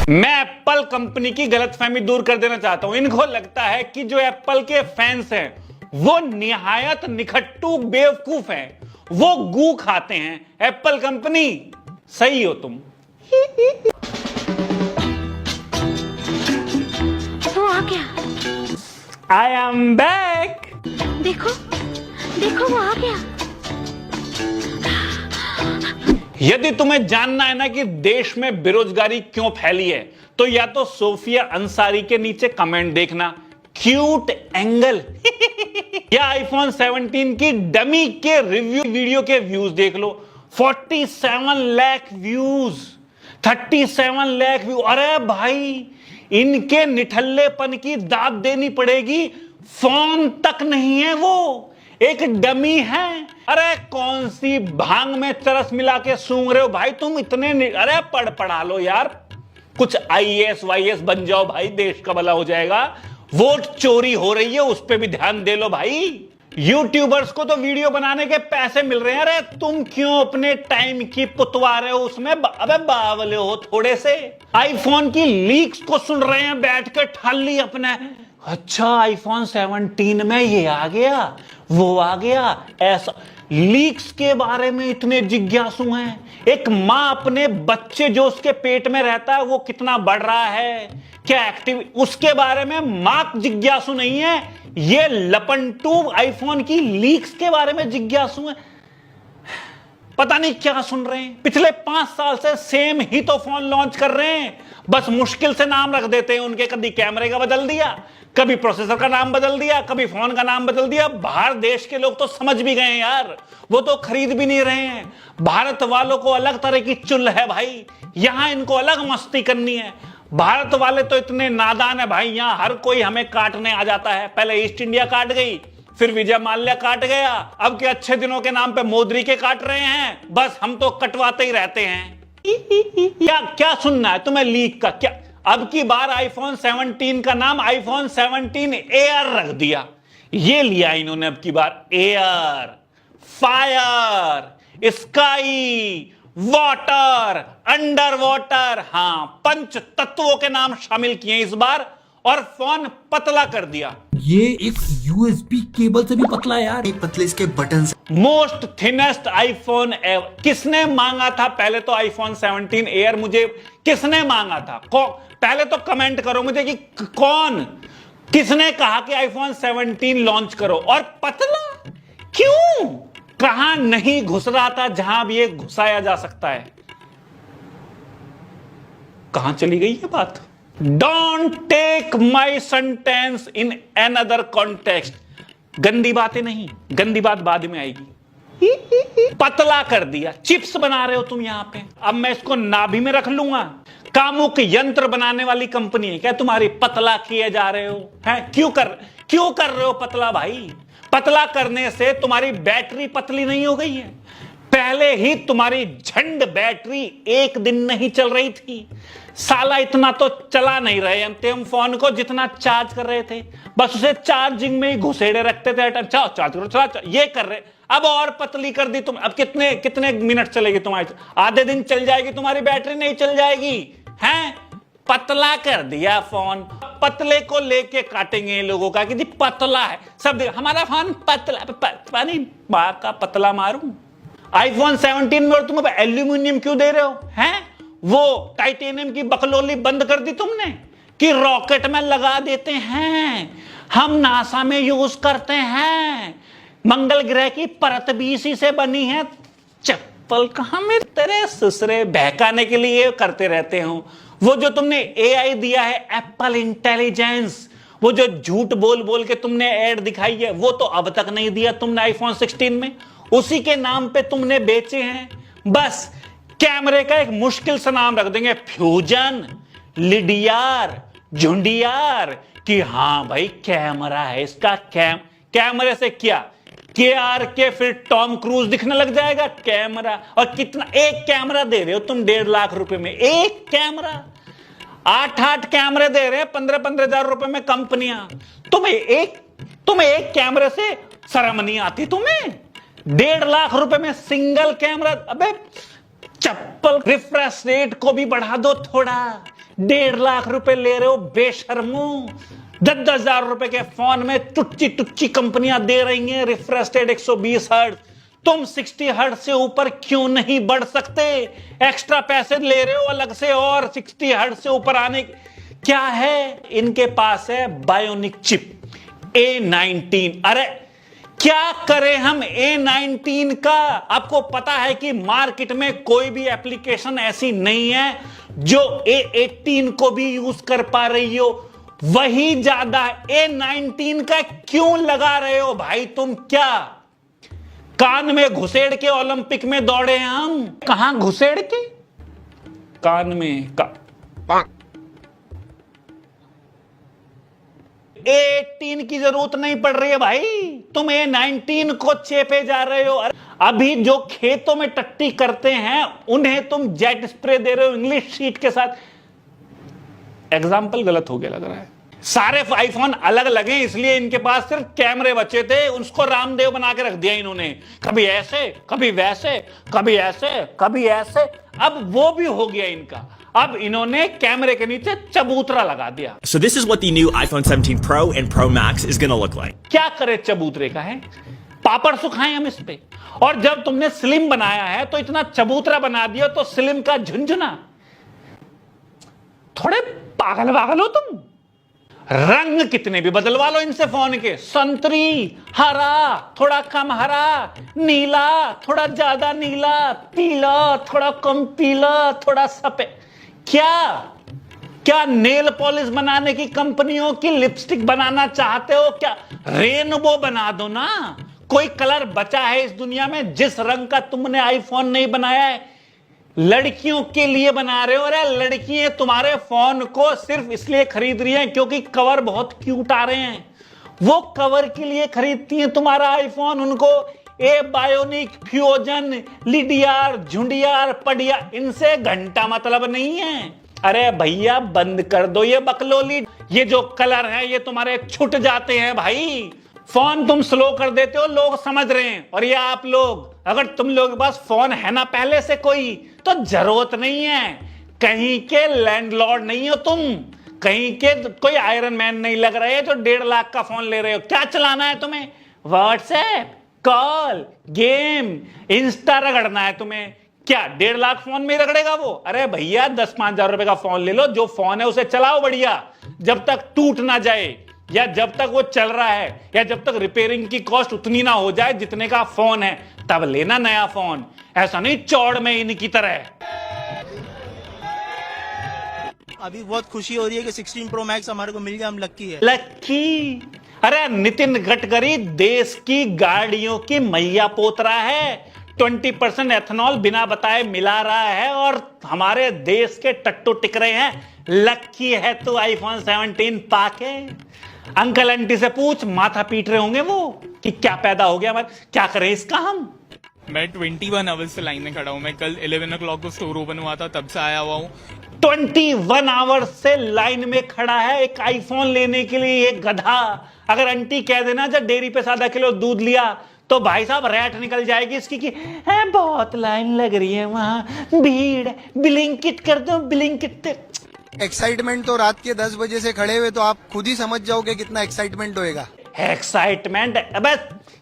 मैं Apple company की गलतफहमी दूर कर देना चाहता हूं। इनको लगता है कि जो एप्पल के फैंस हैं वो निहायत निखट्टू बेवकूफ हैं, वो गू खाते हैं। एप्पल कंपनी सही हो तुम। वो आ गया। I am back. देखो देखो वो आ गया। यदि तुम्हें जानना है ना कि देश में बेरोजगारी क्यों फैली है, तो या तो सोफिया अंसारी के नीचे कमेंट देखना, क्यूट एंगल या आईफोन 17 की डमी के रिव्यू वीडियो के व्यूज देख लो। 47 लाख व्यूज, 37 लाख व्यू। अरे भाई, इनके निठल्लेपन की दाद देनी पड़ेगी। फोन तक नहीं है, वो एक डमी है। अरे कौन सी भांग में चरस मिला के सूंघ रहे हो भाई तुम इतने अरे पढ़ा लो यार, कुछ आईएएस वाईएएस बन जाओ भाई, देश का भला हो जाएगा। वोट चोरी हो रही है, उस पर भी ध्यान दे लो भाई। यूट्यूबर्स को तो वीडियो बनाने के पैसे मिल रहे हैं। अरे तुम क्यों अपने टाइम की पुतवा रहे हो उसमें? अबे बावले हो थोड़े से। आईफोन की लीक्स को सुन रहे हैं बैठ के ठाली अपने। अच्छा, आईफोन 17 में ये आ गया, वो आ गया, ऐसा। लीक्स के बारे में इतने जिज्ञासु हैं। एक मां अपने बच्चे जो उसके पेट में रहता है वो कितना बढ़ रहा है, क्या एक्टिव, उसके बारे में मां जिज्ञासु नहीं है। ये लपंटू आईफोन की लीक्स के बारे में जिज्ञासु है। पता नहीं क्या सुन रहे हैं। पिछले 5 साल से सेम ही तो फोन लॉन्च कर रहे हैं, बस मुश्किल से नाम रख देते हैं उनके। कभी कैमरे का बदल दिया, कभी प्रोसेसर का नाम बदल दिया, कभी फोन का नाम बदल दिया। बाहर देश के लोग तो समझ भी गए यार, वो तो खरीद भी नहीं रहे हैं। भारत वालों को अलग तरह की चुल है भाई, यहां इनको अलग मस्ती करनी है। भारत वाले तो इतने नादान है भाई, यहां हर कोई हमें काटने आ जाता है। पहले ईस्ट इंडिया काट गई, फिर विजय माल्या काट गया, अब के अच्छे दिनों के नाम पे मोदी के काट रहे हैं। बस हम तो कटवाते ही रहते हैं। क्या क्या सुनना है तुम्हें लीक का? क्या अब की बार आईफोन 17 का नाम आईफोन 17 एयर रख दिया। ये लिया इन्होंने अब की बार, air, fire, sky, water, under water. हां, पंच तत्वों के नाम शामिल किए इस बार, और फोन पतला कर दिया। ये एक यूएसबी केबल से भी पतला है यार। एक पतले इसके button. Most thinnest iPhone ever. किसने मांगा था पहले तो आईफोन 17 एयर? मुझे किसने मांगा था? पहले तो कमेंट करो मुझे कि कौन, किसने कहा कि आईफोन 17 लॉन्च करो। और पतला क्यों? कहां नहीं घुस रहा था जहां भी ये घुसाया जा सकता है? कहां चली गई ये बात? Don't take my sentence in another context. गंदी बातें नहीं, गंदी बात बाद में आएगी। पतला कर दिया, चिप्स बना रहे हो तुम यहां पे। अब मैं इसको नाभि में रख लूंगा। कामुक यंत्र बनाने वाली कंपनी है क्या तुम्हारी? पतला किए जा रहे हो हैं? क्यों कर रहे हो पतला भाई? पतला करने से तुम्हारी बैटरी पतली नहीं हो गई है? पहले ही तुम्हारी झंड बैटरी एक दिन नहीं चल रही थी। साला इतना तो चला नहीं रहे हम फोन को जितना चार्ज कर रहे थे। बस उसे चार्जिंग में ही घुसेड़े रखते थे। चार्ज करो, चला ये कर रहे। अब और पतली कर दी तुम। अब कितने कितने मिनट चलेगी तुम्हारी? आधे दिन चल जाएगी तुम्हारी बैटरी, नहीं चल जाएगी हैं? पतला कर दिया फोन। पतले को लेके काटेंगे इन लोगों का कि जी पतला है सब। हमारा फोन पतला नहीं, मां का पतला मारूं। आईफोन 17 में तुम एल्यूमिनियम क्यों दे रहे हो हैं? वो टाइटेनियम की बकलोली बंद कर दी तुमने कि रॉकेट में लगा देते हैं, हम नासा में यूज करते हैं। मंगल ग्रह की परत भी इसी से बनी है। चप्पल कहां में तेरे ससुरे बहकाने के लिए करते रहते हो। वो जो तुमने एआई दिया है, एप्पल इंटेलिजेंस, वो जो झूठ बोल बोल के तुमने ऐड दिखाई है, वो तो अब तक नहीं दिया तुमने आईफोन 16 में। उसी के नाम पे तुमने बेचे हैं। बस कैमरे का एक मुश्किल सा नाम रख देंगे, फ्यूजन, लिडियार, झुंडियार, कि हां भाई कैमरा है इसका। कैमरे से क्या के फिर टॉम क्रूज दिखने लग जाएगा कैमरा। और कितना? एक कैमरा दे रहे हो तुम 1.5 लाख रुपए में, एक कैमरा। 8 कैमरे दे रहे हैं 15 हजार रुपए में कंपनियां। तुम्हें एक कैमरे से शर्म नहीं आती तुम्हें? 1.5 लाख रुपए में सिंगल कैमरा। अबे चप्पल, रिफ्रेश रेट को भी बढ़ा दो थोड़ा। 1.5 लाख रुपए ले रहे हो बेशर्मो। 10,000 रुपए के फोन में टुच्ची टुच्ची कंपनियां दे रही हैं रिफ्रेश रेट 120 हर्ट्ज। तुम 60 हर्ट्ज से ऊपर क्यों नहीं बढ़ सकते? एक्स्ट्रा पैसे ले रहे हो अलग से और 60 हर्ट्ज से ऊपर आने क्या है? इनके पास है बायोनिक चिप A19। अरे क्या करें हम A19 का? आपको पता है कि मार्केट में कोई भी एप्लीकेशन ऐसी नहीं है जो A18 को भी यूज कर पा रही हो। वही ज्यादा A19 का क्यों लगा रहे हो भाई तुम? क्या कान में घुसेड़ के ओलंपिक में दौड़े हैं हम? कहां घुसेड़ के? कान में A18 की जरूरत नहीं पड़ रही है भाई, तुम A19 को चेपे जा रहे हो। अभी जो खेतों में टट्टी करते हैं उन्हें तुम जेट स्प्रे दे रहे हो इंग्लिश शीट के साथ। एग्जाम्पल गलत हो गया लग रहा है। सारे आईफोन अलग लगे इसलिए इनके पास सिर्फ कैमरे बचे थे, उसको रामदेव बना के रख दिया इन्होंने। कभी ऐसे, कभी वैसे, कभी ऐसे, कभी ऐसे। अब वो भी हो गया इनका। अब इन्होंने कैमरे के नीचे चबूतरा लगा दिया। So this is what the new iPhone 17 Pro and Pro Max is going to look like. क्या करे चबूतरे का है? पापड़ सुखाएं हम इस पे। और जब तुमने स्लिम बनाया है तो इतना चबूतरा बना दिया तो स्लिम का झुंझुना। थोड़े पागल पागल हो तुम। रंग कितने भी बदलवा लो इनसे फोन के, संतरी, हरा, थोड़ा कम हरा, नीला, थोड़ा ज्यादा नीला, पीला, थोड़ा कम पीला, थोड़ा सफेद। क्या नेल पॉलिश बनाने की कंपनियों की लिपस्टिक बनाना चाहते हो क्या? रेनबो बना दो ना। कोई कलर बचा है इस दुनिया में जिस रंग का तुमने आईफोन नहीं बनाया है? लड़कियों के लिए बना रहे हो। अरे लड़कियां तुम्हारे फोन को सिर्फ इसलिए खरीद रही हैं क्योंकि कवर बहुत क्यूट आ रहे हैं। वो कवर के लिए खरीदती हैं तुम्हारा आईफोन। उनको ए बायोनिक, फ्यूजन, लिडियार, झुंडियार, पडिया इनसे घंटा मतलब नहीं है। अरे भैया बंद कर दो ये बकलोली। ये जो कलर है ये तुम्हारे छुट जाते हैं भाई। फोन तुम स्लो कर देते हो, लोग समझ रहे हैं। और ये आप लोग, अगर तुम लोग के पास फोन है ना पहले से कोई, तो जरूरत नहीं है। कहीं के लैंडलॉर्ड नहीं हो तुम, कहीं के कोई आयरन मैन नहीं लग रहे जो 1.5 लाख का फोन ले रहे हो। क्या चलाना है तुम्हें? व्हाट्सएप, कॉल, गेम, इंस्टा रगड़ना है तुम्हें। क्या 1.5 लाख फोन में रगड़ेगा वो? अरे भैया 10-5 हजार रुपए का फोन ले लो। जो फोन है उसे चलाओ बढ़िया, जब तक टूट ना जाए, या जब तक वो चल रहा है, या जब तक रिपेयरिंग की कॉस्ट उतनी ना हो जाए जितने का फोन है, तब लेना नया फोन। ऐसा नहीं चौड़ में इनकी तरह। अभी बहुत खुशी हो रही है कि 16 प्रो मैक्स हमारे को मिल गया, हम लक्की है। लक्की? अरे नितिन गडकरी देश की गाड़ियों की मैया पोत रहा है। 20% एथेनॉल बिना बताए मिला रहा है और हमारे देश के टट्टू टिक रहे हैं। लक्की है तू आईफोन 17 पाके। अंकल आंटी से पूछ, माथा पीट रहे होंगे वो कि क्या पैदा हो गया। क्या करें इसका हम? मैं 21 आवर्स से लाइन में खड़ा हूँ। मैं कल 11 o'clock को स्टोर ओपन हुआ था, तब से आया हुआ हूँ। 21 आवर्स से लाइन में खड़ा है एक आईफोन लेने के लिए, एक गधा। अगर आंटी कह देना जब डेयरी पे 7 किलो दूध लिया तो भाई साहब रैट निकल जाएगी इसकी कि है बहुत लाइन लग रही है, वहां भीड़, ब्लिंकिट कर दो ब्लिंकिट। एक्साइटमेंट तो रात के 10 बजे से खड़े हुए, तो आप खुद ही समझ जाओगे कितना एक्साइटमेंट होएगा। एक्साइटमेंट? अबे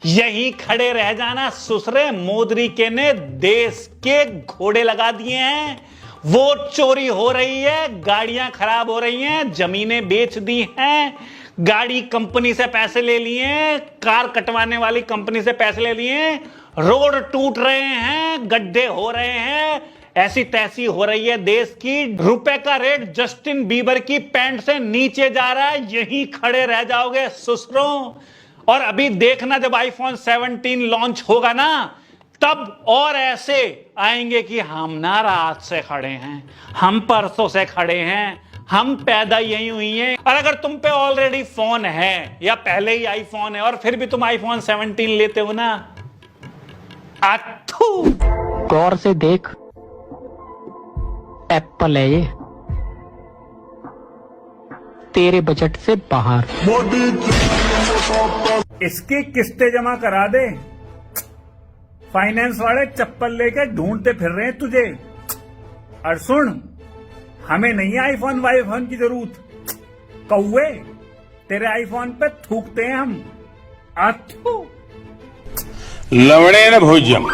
यही खड़े रह जाना ससुरे। मोदी के ने देश के घोड़े लगा दिए हैं। वोट चोरी हो रही है, गाड़ियां खराब हो रही हैं, जमीनें बेच दी हैं, गाड़ी कंपनी से पैसे ले लिए, कार कटवाने वाली कंपनी से पैसे ले लिए, रोड टूट रहे हैं, गड्ढे हो रहे हैं, ऐसी तैसी हो रही है देश की। रुपए का रेट जस्टिन बीबर की पैंट से नीचे जा रहा है। यहीं खड़े रह जाओगे ससुरों। और अभी देखना जब आईफोन 17 लॉन्च होगा ना, तब और ऐसे आएंगे कि हम ना रात से खड़े हैं, हम परसों से खड़े हैं, हम पैदा यही हुई हैं। और अगर तुम पे ऑलरेडी फोन है या पहले ही आईफोन है और फिर भी तुम आईफोन 17 लेते हो ना, अथू। गौर से देख, एप्पल है ये, तेरे बजट से बाहर। इसकी किस्तें जमा करा दे। फाइनेंस वाले चप्पल लेके ढूंढते फिर रहे हैं तुझे। और सुन, हमें नहीं है आईफोन वाईफोन की जरूरत। कौवे तेरे आईफोन पे थूकते हैं हम। अथू लवणेन भोज्यम